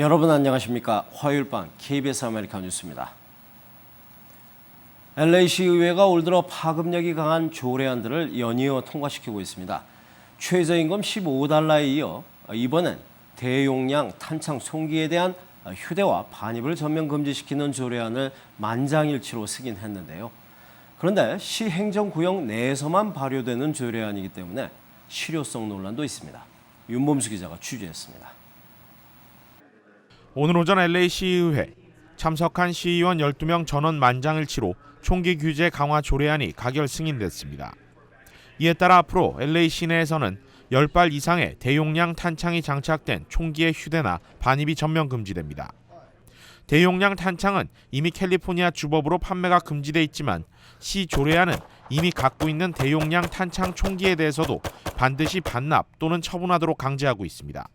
여러분 안녕하십니까? 화요일 밤 KBS 아메리카 뉴스입니다. LA시 의회가 올 들어 파급력이 강한 조례안들을 연이어 통과시키고 있습니다. 최저임금 $15에 이어 이번엔 대용량 탄창 총기에 대한 휴대와 반입을 전면 금지시키는 조례안을 만장일치로 쓰긴 했는데요. 그런데 시 행정구역 내에서만 발효되는 조례안이기 때문에 실효성 논란도 있습니다. 윤범수 기자가 취재했습니다. 오늘 오전 LA 시의회 참석한 시의원 12명 전원 만장일치로 총기 규제 강화 조례안이 가결 승인됐습니다. 이에 따라 앞으로 LA 시내에서는 10발 이상의 대용량 탄창이 장착된 총기의 휴대나 반입이 전면 금지됩니다. 대용량 탄창은 이미 캘리포니아 주법으로 판매가 금지돼 있지만 시 조례안은 이미 갖고 있는 대용량 탄창 총기에 대해서도 반드시 반납 또는 처분하도록 강제하고 있습니다.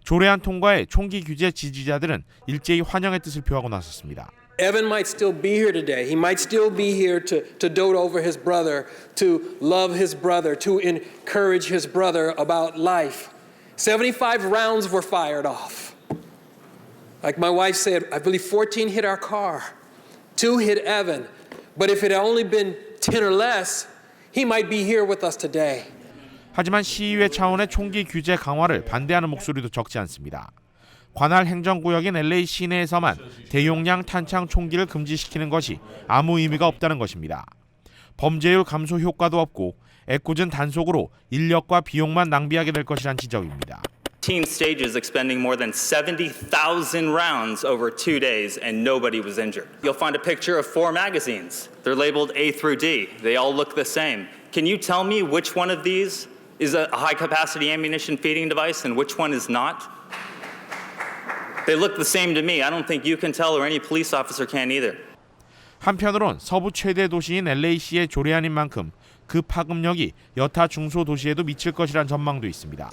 조례안 통과에 총기 규제 지지자들은 일제히 환영의 뜻을 표하고 나섰습니다. Evan might still be here today. He might still be here to dote over his brother, to love his brother, to encourage his brother about life. 75 rounds were fired off. Like my wife said, I believe 14 hit our car, 2 hit Evan. But if it had only been 10 or less, he might be here with us today. 하지만 시의회 차원의 총기 규제 강화를 반대하는 목소리도 적지 않습니다. 관할 행정구역인 LA 시내에서만 대용량 탄창 총기를 금지시키는 것이 아무 의미가 없다는 것입니다. 범죄율 감소 효과도 없고 애꿎은 단속으로 인력과 비용만 낭비하게 될 것이란 지적입니다. 15 stages expending more than 70,000 rounds over 2 days and nobody was injured. You'll find a picture of 4 magazines. They're labeled A through D. They all look the same. Can you tell me which one of these is a high-capacity ammunition feeding device and which one is not? They look the same to me. I don't think you can tell or any police officer can either. 한편으론 서부 최대 도시인 LA시의 조례안인 만큼 그 파급력이 여타 중소도시에도 미칠 것이란 전망도 있습니다.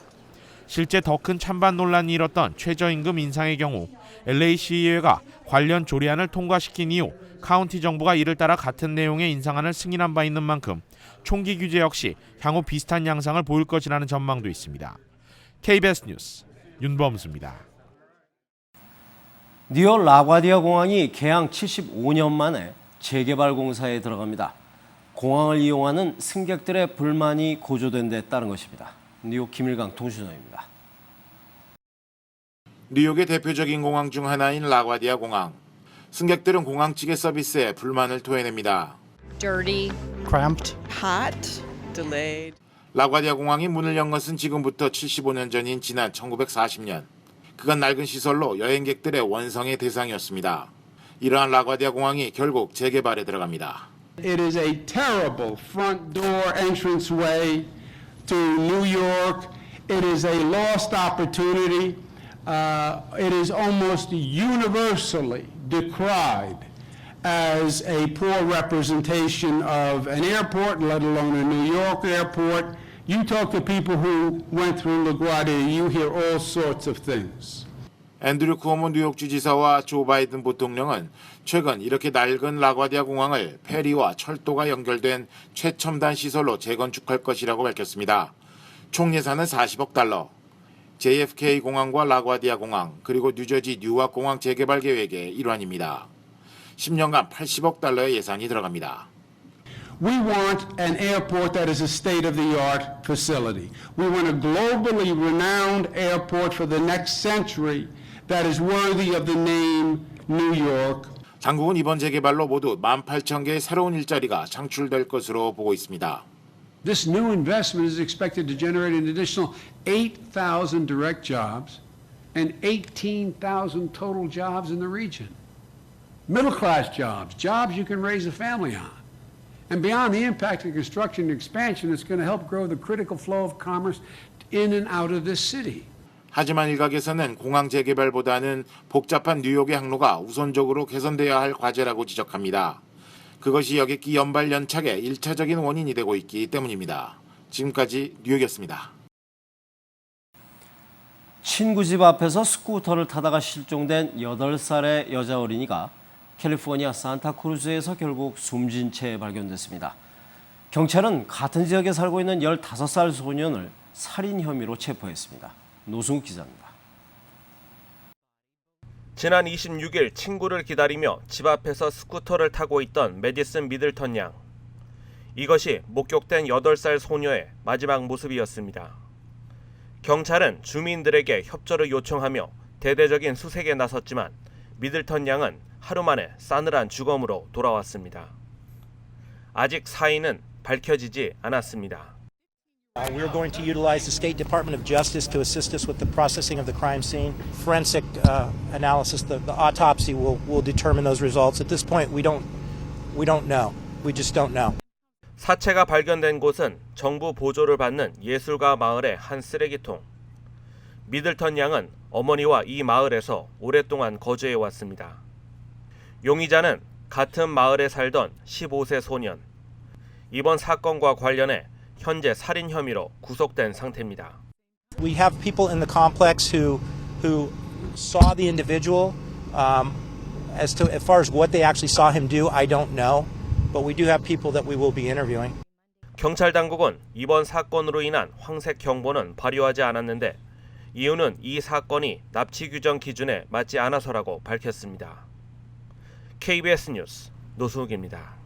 실제 더 큰 찬반 논란이 일었던 최저임금 인상의 경우 LA시의회가 관련 조례안을 통과시킨 이후 카운티 정부가 이를 따라 같은 내용의 인상안을 승인한 바 있는 만큼 총기 규제 역시 향후 비슷한 양상을 보일 것이라는 전망도 있습니다. KBS 뉴스 윤범수입니다. 뉴욕 라과디아 공항이 개항 75년 만에 재개발 공사에 들어갑니다. 공항을 이용하는 승객들의 불만이 고조된 데 따른 것입니다. 뉴욕 김일강 통신원입니다. 뉴욕의 대표적인 공항 중 하나인 라과디아 공항. 승객들은 공항 측의 서비스에 불만을 토해냅니다. Dirty, cramped, hot, delayed. 라과디아 공항이 문을 연 것은 지금부터 75년 전인 지난 1940년. 그간 낡은 시설로 여행객들의 원성의 대상이었습니다. 이러한 라과디아 공항이 결국 재개발에 들어갑니다. It is a terrible front door entranceway to New York. It is a lost opportunity. It is almost universally decried as a poor representation of an airport, let alone a New York airport. You talk to people who went through LaGuardia, you hear all sorts of things. 앤드류 쿠오모 뉴욕 주지사와 조 바이든 부통령은 최근 이렇게 낡은 라과디아 공항을 페리와 철도가 연결된 최첨단 시설로 재건축할 것이라고 밝혔습니다. 총 예산은 $40억. JFK 공항과 라과디아 공항 그리고 뉴저지 뉴아크 공항 재개발 계획의 일환입니다. 10년간 $80억 예산이 들어갑니다. We want an airport that is a state-of-the-art facility. We want a globally renowned airport for the next century that is worthy of the name New York. 당국은 이번 재개발로 모두 18,000개의 새로운 일자리가 창출될 것으로 보고 있습니다. This new investment is expected to generate an additional 8,000 direct jobs and 18,000 total jobs in the region. Middle-class jobs, jobs you can raise a family on. And beyond the impact of construction and expansion, it's going to help grow the critical flow of commerce in and out of this city. 하지만 일각에서는 공항 재개발보다는 복잡한 뉴욕의 항로가 우선적으로 개선돼야 할 과제라고 지적합니다. 그것이 여객기 연발 연착의 1차적인 원인이 되고 있기 때문입니다. 지금까지 뉴욕이었습니다. 친구 집 앞에서 스쿠터를 타다가 실종된 8살의 여자 어린이가 캘리포니아 산타크루즈에서 결국 숨진 채 발견됐습니다. 경찰은 같은 지역에 살고 있는 15살 소년을 살인 혐의로 체포했습니다. 노승욱 기자입니다. 지난 26일 친구를 기다리며 집 앞에서 스쿠터를 타고 있던 매디슨 미들턴 양. 이것이 목격된 8살 소녀의 마지막 모습이었습니다. 경찰은 주민들에게 협조를 요청하며 대대적인 수색에 나섰지만 미들턴 양은 하루 만에 싸늘한 죽음으로 돌아왔습니다. 아직 사인은 밝혀지지 않았습니다. We are going to utilize the State Department of Justice to assist us with the processing of the crime scene. Forensic analysis, the autopsy will determine those results. At this point, we don't know. We just don't know. 사체가 발견된 곳은 정부 보조를 받는 예술가 마을의 한 쓰레기통. 미들턴 양은 어머니와 이 마을에서 오랫동안 거주해 왔습니다. 용의자는 같은 마을에 살던 15세 소년. 이번 사건과 관련해 현재 살인 혐의로 구속된 상태입니다. We have people in the complex who saw the individual. As far as what they actually saw him do, I don't know. But we do have people that we will be interviewing. 경찰 당국은 이번 사건으로 인한 황색 경보는 발효하지 않았는데 이유는 이 사건이 납치 규정 기준에 맞지 않아서라고 밝혔습니다. KBS 뉴스 노수욱입니다.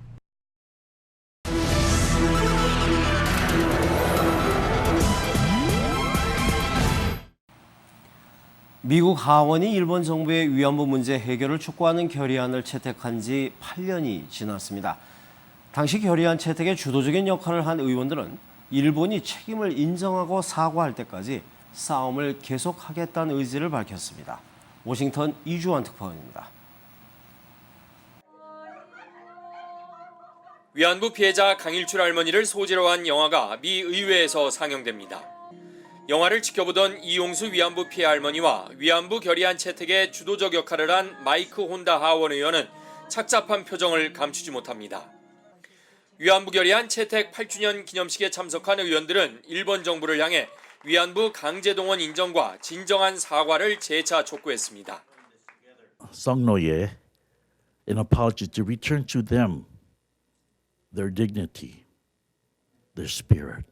미국 하원이 일본 정부의 위안부 문제 해결을 촉구하는 결의안을 채택한 지 8년이 지났습니다. 당시 결의안 채택에 주도적인 역할을 한 의원들은 일본이 책임을 인정하고 사과할 때까지 싸움을 계속하겠다는 의지를 밝혔습니다. 워싱턴 이주환 특파원입니다. 위안부 피해자 강일출 할머니를 소재로 한 영화가 미 의회에서 상영됩니다. 영화를 지켜보던 이용수 위안부 피해 할머니와 위안부 결의안 채택에 주도적 역할을 한 마이크 혼다 하원 의원은 착잡한 표정을 감추지 못합니다. 위안부 결의안 채택 8주년 기념식에 참석한 의원들은 일본 정부를 향해 위안부 강제동원 인정과 진정한 사과를 재차 촉구했습니다. 성노예, an apology to return to them their dignity, their spirit.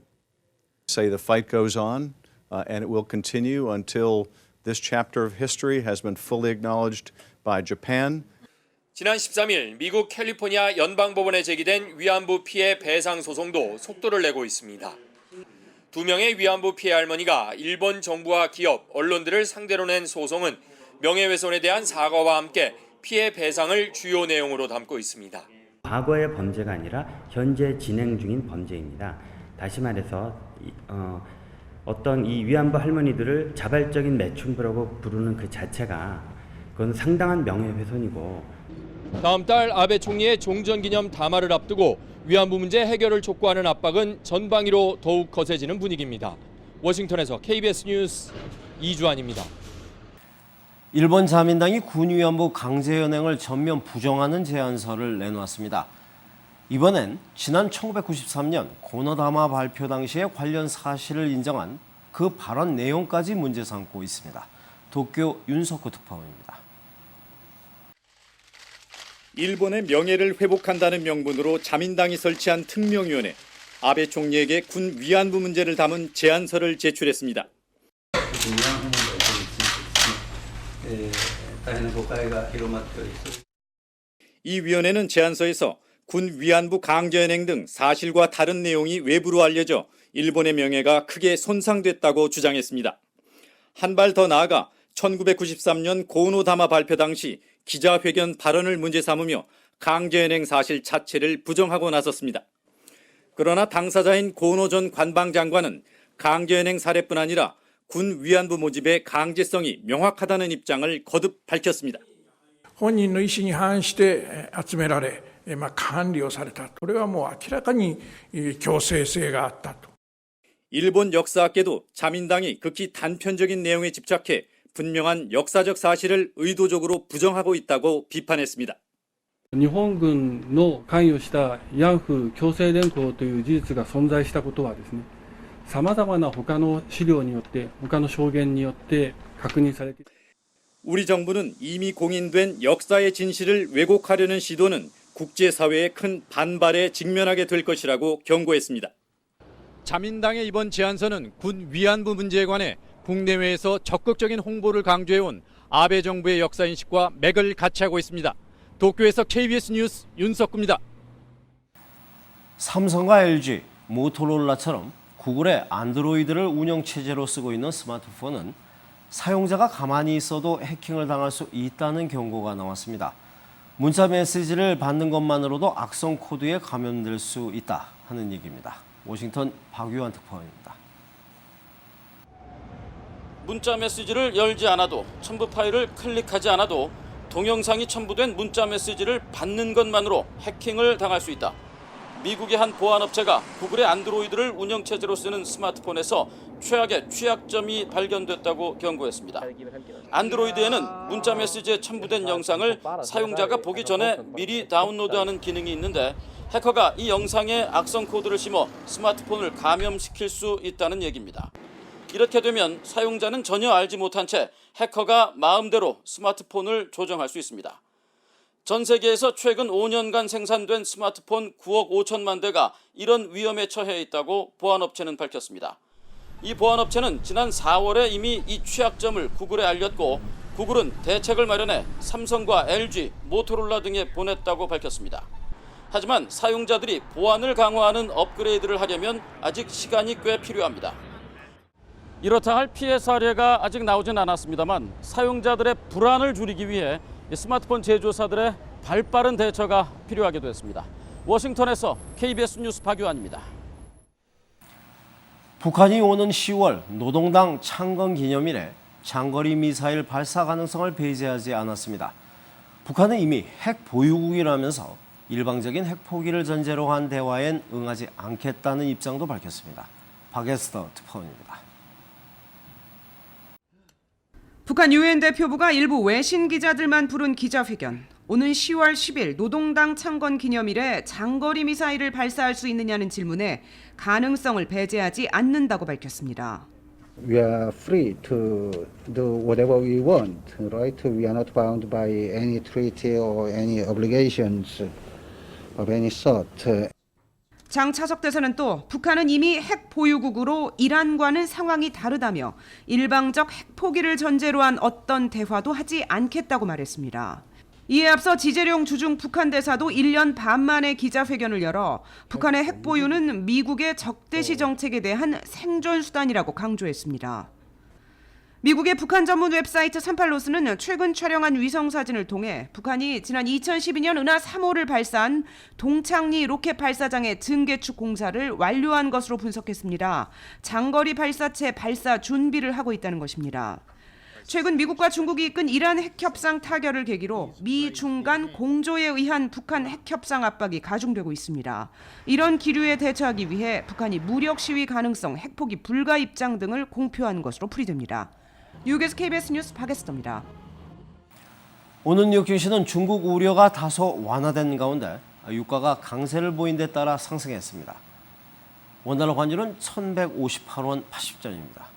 Say the fight goes on and it will continue until this chapter of history has been fully acknowledged by Japan. 지난 13일 미국 캘리포니아 연방법원에 제기된 위안부 피해 배상 소송도 속도를 내고 있습니다. 2명의 위안부 피해 할머니가 일본 정부와 기업, 언론들을 상대로 낸 소송은 명예훼손에 대한 사과와 함께 피해 배상을 주요 내용으로 담고 있습니다. 과거의 범죄가 아니라 현재 진행 중인 범죄입니다. 다시 말해서 어떤 이 위안부 할머니들을 자발적인 매춘부라고 부르는 그 자체가 그건 상당한 명예훼손이고. 다음 달 아베 총리의 종전기념 담화를 앞두고 위안부 문제 해결을 촉구하는 압박은 전방위로 더욱 거세지는 분위기입니다. 워싱턴에서 KBS 뉴스 이주환입니다. 일본 자민당이 군 위안부 강제 연행을 전면 부정하는 제안서를 내놓았습니다. 이번엔 지난 1993년 고노다마 발표 당시에 관련 사실을 인정한 그 발언 내용까지 문제 삼고 있습니다. 도쿄 윤석호 특파원입니다. 일본의 명예를 회복한다는 명분으로 자민당이 설치한 특명위원회, 아베 총리에게 군 위안부 문제를 담은 제안서를 제출했습니다. 이 위원회는 제안서에서 군 위안부 강제연행 등 사실과 다른 내용이 외부로 알려져 일본의 명예가 크게 손상됐다고 주장했습니다. 한 발 더 나아가 1993년 고노다마 발표 당시 기자회견 발언을 문제 삼으며 강제연행 사실 자체를 부정하고 나섰습니다. 그러나 당사자인 고노 전 관방장관은 강제연행 사례뿐 아니라 군 위안부 모집의 강제성이 명확하다는 입장을 거듭 밝혔습니다. 本人の意思に反して集められ、管理をされた。これはもう明らかに強制性があったと。 일본 역사학계도 자민당이 극히 단편적인 내용에 집착해 분명한 역사적 사실을 의도적으로 부정하고 있다고 비판했습니다. 日本軍の関与した慰安婦強制連行という事実が存在したことはですね、様々な他の資料によって、他の証言によって確認されている。 우리 정부는 이미 공인된 역사의 진실을 왜곡하려는 시도는 국제사회의 큰 반발에 직면하게 될 것이라고 경고했습니다. 자민당의 이번 제안서는 군 위안부 문제에 관해 국내외에서 적극적인 홍보를 강조해온 아베 정부의 역사인식과 맥을 같이 하고 있습니다. 도쿄에서 KBS 뉴스 윤석구입니다. 삼성과 LG, 모토로라처럼 구글의 안드로이드를 운영체제로 쓰고 있는 스마트폰은 사용자가 가만히 있어도 해킹을 당할 수 있다는 경고가 나왔습니다. 문자 메시지를 받는 것만으로도 악성 코드에 감염될 수 있다 하는 얘기입니다. 워싱턴 박유한 특파원입니다. 문자 메시지를 열지 않아도, 첨부 파일을 클릭하지 않아도 동영상이 첨부된 문자 메시지를 받는 것만으로 해킹을 당할 수 있다. 미국의 한 보안업체가 구글의 안드로이드를 운영체제로 쓰는 스마트폰에서 최악의 취약점이 발견됐다고 경고했습니다. 안드로이드에는 문자 메시지에 첨부된 영상을 사용자가 보기 전에 미리 다운로드하는 기능이 있는데 해커가 이 영상에 악성 코드를 심어 스마트폰을 감염시킬 수 있다는 얘기입니다. 이렇게 되면 사용자는 전혀 알지 못한 채 해커가 마음대로 스마트폰을 조정할 수 있습니다. 전 세계에서 최근 5년간 생산된 스마트폰 9억 5천만 대가 이런 위험에 처해 있다고 보안업체는 밝혔습니다. 이 보안업체는 지난 4월에 이미 이 취약점을 구글에 알렸고 구글은 대책을 마련해 삼성과 LG, 모토로라 등에 보냈다고 밝혔습니다. 하지만 사용자들이 보안을 강화하는 업그레이드를 하려면 아직 시간이 꽤 필요합니다. 이렇다 할 피해 사례가 아직 나오진 않았습니다만 사용자들의 불안을 줄이기 위해 스마트폰 제조사들의 발빠른 대처가 필요하게 됐습니다. 워싱턴에서 KBS 뉴스 박유한입니다. 북한이 오는 10월 노동당 창건 기념일에 장거리 미사일 발사 가능성을 배제하지 않았습니다. 북한은 이미 핵 보유국이라면서 일방적인 핵 포기를 전제로 한 대화엔 응하지 않겠다는 입장도 밝혔습니다. 박에스터 특파원입니다. 북한 유엔 대표부가 일부 외신 기자들만 부른 기자회견. 오는 10월 10일 노동당 창건 기념일에 장거리 미사일을 발사할 수 있느냐는 질문에 가능성을 배제하지 않는다고 밝혔습니다. We are free to do whatever we want, right? We are not bound by any treaty or any obligations of any sort. 장차석 대사는 또 북한은 이미 핵 보유국으로 이란과는 상황이 다르다며 일방적 핵 포기를 전제로 한 어떤 대화도 하지 않겠다고 말했습니다. 이에 앞서 지재룡 주중 북한 대사도 1년 반 만에 기자회견을 열어 북한의 핵 보유는 미국의 적대시 정책에 대한 생존 수단이라고 강조했습니다. 미국의 북한 전문 웹사이트 38로스는 최근 촬영한 위성사진을 통해 북한이 지난 2012년 은하 3호를 발사한 동창리 로켓 발사장의 증개축 공사를 완료한 것으로 분석했습니다. 장거리 발사체 발사 준비를 하고 있다는 것입니다. 최근 미국과 중국이 이끈 이란 핵협상 타결을 계기로 미, 중 간 공조에 의한 북한 핵협상 압박이 가중되고 있습니다. 이런 기류에 대처하기 위해 북한이 무력 시위 가능성, 핵포기 불가 입장 등을 공표한 것으로 풀이됩니다. 뉴욕에서 KBS 뉴스 박에스더입니다. 오늘 뉴욕 증시는 중국 우려가 다소 완화된 가운데 유가가 강세를 보인 데 따라 상승했습니다. 원달러 환율은 1,158원 80전입니다.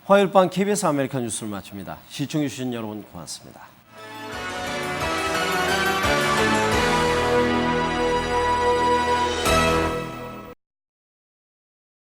화요일 밤 KBS 아메리칸 뉴스를 마칩니다. 시청해주신 여러분 고맙습니다.